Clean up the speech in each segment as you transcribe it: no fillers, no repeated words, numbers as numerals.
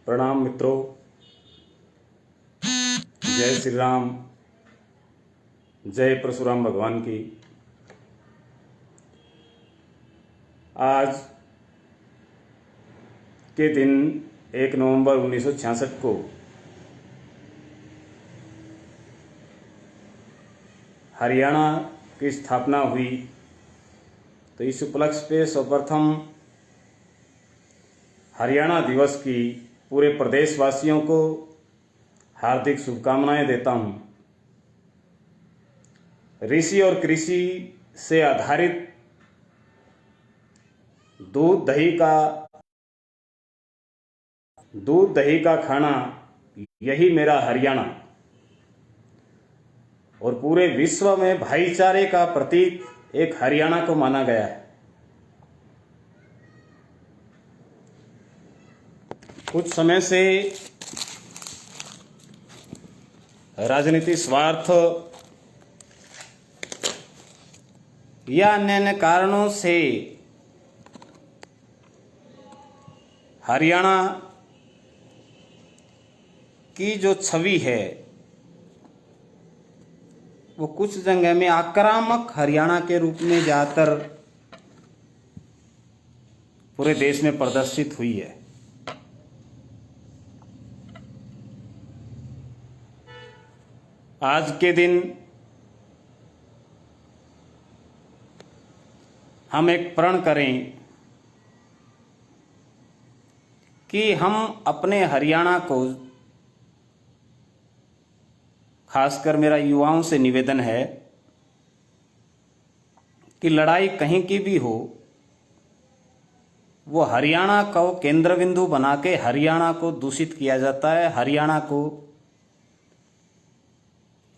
प्रणाम मित्रों, जय श्री राम, जय परशुराम भगवान की। आज के दिन 1 नवंबर 1966 को हरियाणा की स्थापना हुई। तो इस उपलक्ष्य पे सर्वप्रथम हरियाणा दिवस की पूरे प्रदेशवासियों को हार्दिक शुभकामनाएं देता हूं। ऋषि और कृषि से आधारित दूध दही का खाना, यही मेरा हरियाणा। और पूरे विश्व में भाईचारे का प्रतीक एक हरियाणा को माना गया है। कुछ समय से राजनीतिक स्वार्थ या अन्य कारणों से हरियाणा की जो छवि है वो कुछ जगह में आक्रामक हरियाणा के रूप में ज़्यादातर पूरे देश में प्रदर्शित हुई है। आज के दिन हम एक प्रण करें कि हम अपने हरियाणा को, खासकर मेरा युवाओं से निवेदन है कि लड़ाई कहीं की भी हो, वो हरियाणा को केंद्र बिंदु बना के हरियाणा को दूषित किया जाता है। हरियाणा को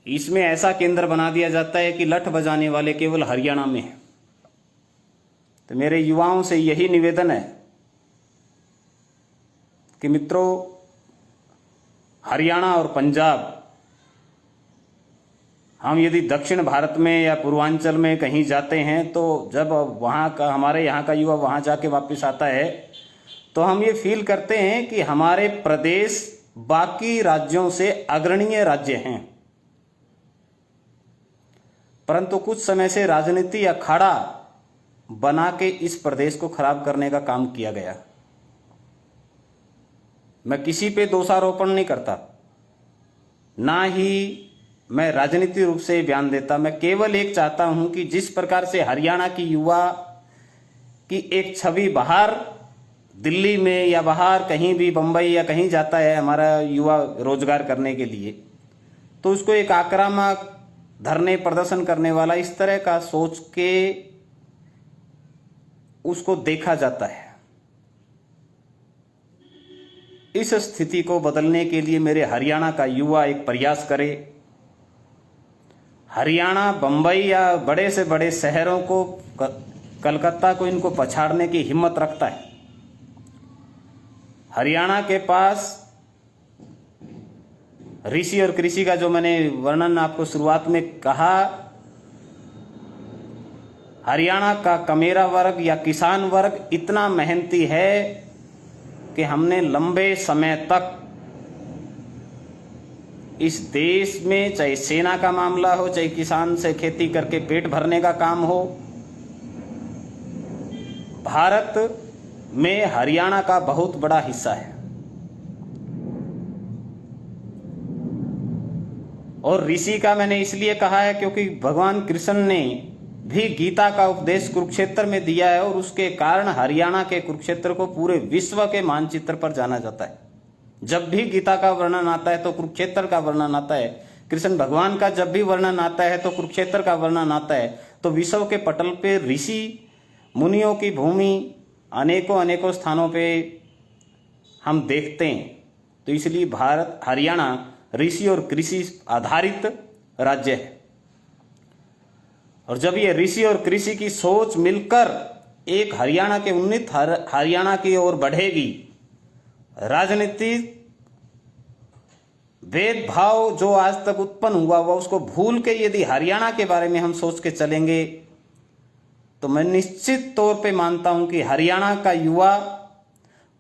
इसमें ऐसा केंद्र बना दिया जाता है कि लठ बजाने वाले केवल हरियाणा में हैं। तो मेरे युवाओं से यही निवेदन है कि मित्रों, हरियाणा और पंजाब, हम यदि दक्षिण भारत में या पूर्वांचल में कहीं जाते हैं तो जब वहाँ का, हमारे यहाँ का युवा वहाँ जाके वापस आता है तो हम ये फील करते हैं कि हमारे प्रदेश बाकी राज्यों से अग्रणीय राज्य हैं। परंतु कुछ समय से राजनीति अखाड़ा बना के इस प्रदेश को खराब करने का काम किया गया। मैं किसी पे दोषारोपण नहीं करता, ना ही मैं राजनीतिक रूप से बयान देता। मैं केवल एक चाहता हूं कि जिस प्रकार से हरियाणा की युवा की एक छवि बाहर दिल्ली में या बाहर कहीं भी बंबई या कहीं जाता है हमारा युवा रोजगार करने के लिए, तो उसको एक आक्रामक धरने प्रदर्शन करने वाला इस तरह का सोच के उसको देखा जाता है। इस स्थिति को बदलने के लिए मेरे हरियाणा का युवा एक प्रयास करे। हरियाणा बंबई या बड़े से बड़े शहरों को, कलकत्ता को, इनको पछाड़ने की हिम्मत रखता है। हरियाणा के पास ऋषि और कृषि का जो मैंने वर्णन आपको शुरुआत में कहा, हरियाणा का कमेरा वर्ग या किसान वर्ग इतना मेहनती है कि हमने लंबे समय तक इस देश में, चाहे सेना का मामला हो, चाहे किसान से खेती करके पेट भरने का काम हो, भारत में हरियाणा का बहुत बड़ा हिस्सा है। और ऋषि का मैंने इसलिए कहा है क्योंकि भगवान कृष्ण ने भी गीता का उपदेश कुरुक्षेत्र में दिया है और उसके कारण हरियाणा के कुरुक्षेत्र को पूरे विश्व के मानचित्र पर जाना जाता है। जब भी गीता का वर्णन आता है तो कुरुक्षेत्र का वर्णन आता है। कृष्ण भगवान का जब भी वर्णन आता है तो कुरुक्षेत्र का वर्णन आता है। तो विश्व के पटल पे ऋषि मुनियों की भूमि अनेकों स्थानों पे हम देखते हैं। तो इसलिए भारत, हरियाणा ऋषि और कृषि आधारित राज्य है। और जब ये ऋषि और कृषि की सोच मिलकर एक हरियाणा के उन्नत हरियाणा की ओर बढ़ेगी, राजनीतिक भेदभाव जो आज तक उत्पन्न हुआ उसको भूल के यदि हरियाणा के बारे में हम सोच के चलेंगे तो मैं निश्चित तौर पे मानता हूं कि हरियाणा का युवा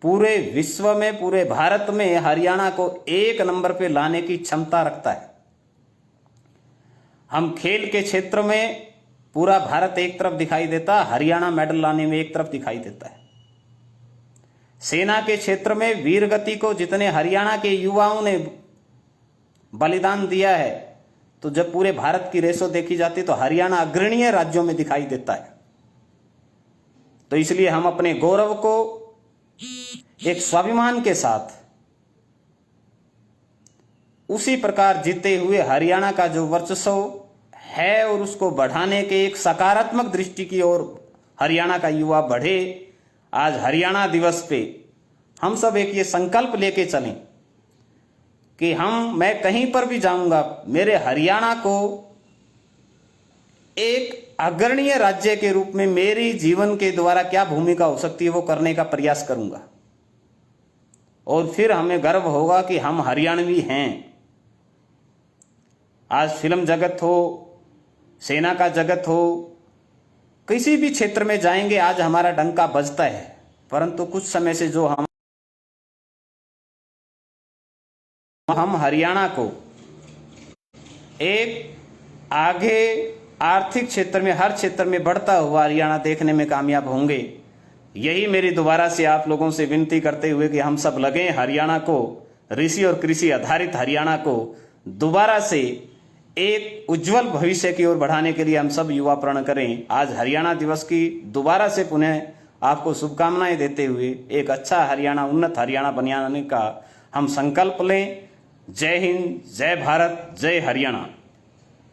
पूरे विश्व में, पूरे भारत में हरियाणा को 1 नंबर पे लाने की क्षमता रखता है। हम खेल के क्षेत्र में पूरा भारत एक तरफ दिखाई देता, हरियाणा मेडल लाने में एक तरफ दिखाई देता है। सेना के क्षेत्र में वीरगति को जितने हरियाणा के युवाओं ने बलिदान दिया है, तो जब पूरे भारत की रेशो देखी जाती तो हरियाणा अग्रणीय राज्यों में दिखाई देता है। तो इसलिए हम अपने गौरव को एक स्वाभिमान के साथ उसी प्रकार जीते हुए हरियाणा का जो वर्चस्व है और उसको बढ़ाने के एक सकारात्मक दृष्टि की ओर हरियाणा का युवा बढ़े। आज हरियाणा दिवस पे हम सब एक ये संकल्प लेके चलें कि मैं कहीं पर भी जाऊंगा, मेरे हरियाणा को एक अग्रणीय राज्य के रूप में मेरी जीवन के द्वारा क्या भूमिका हो सकती है वो करने का प्रयास करूंगा। और फिर हमें गर्व होगा कि हम हरियाणवी हैं। आज फिल्म जगत हो, सेना का जगत हो, किसी भी क्षेत्र में जाएंगे आज हमारा डंका बजता है। परंतु कुछ समय से जो हम हरियाणा को एक आगे आर्थिक क्षेत्र में, हर क्षेत्र में बढ़ता हुआ हरियाणा देखने में कामयाब होंगे। यही मेरी दोबारा से आप लोगों से विनती करते हुए कि हम सब लगे हरियाणा को, ऋषि और कृषि आधारित हरियाणा को दोबारा से एक उज्जवल भविष्य की ओर बढ़ाने के लिए हम सब युवा प्रण करें। आज हरियाणा दिवस की दोबारा से पुनः आपको शुभकामनाएं देते हुए एक अच्छा हरियाणा, उन्नत हरियाणा बनाने का हम संकल्प लें। जय हिंद, जय भारत, जय हरियाणा।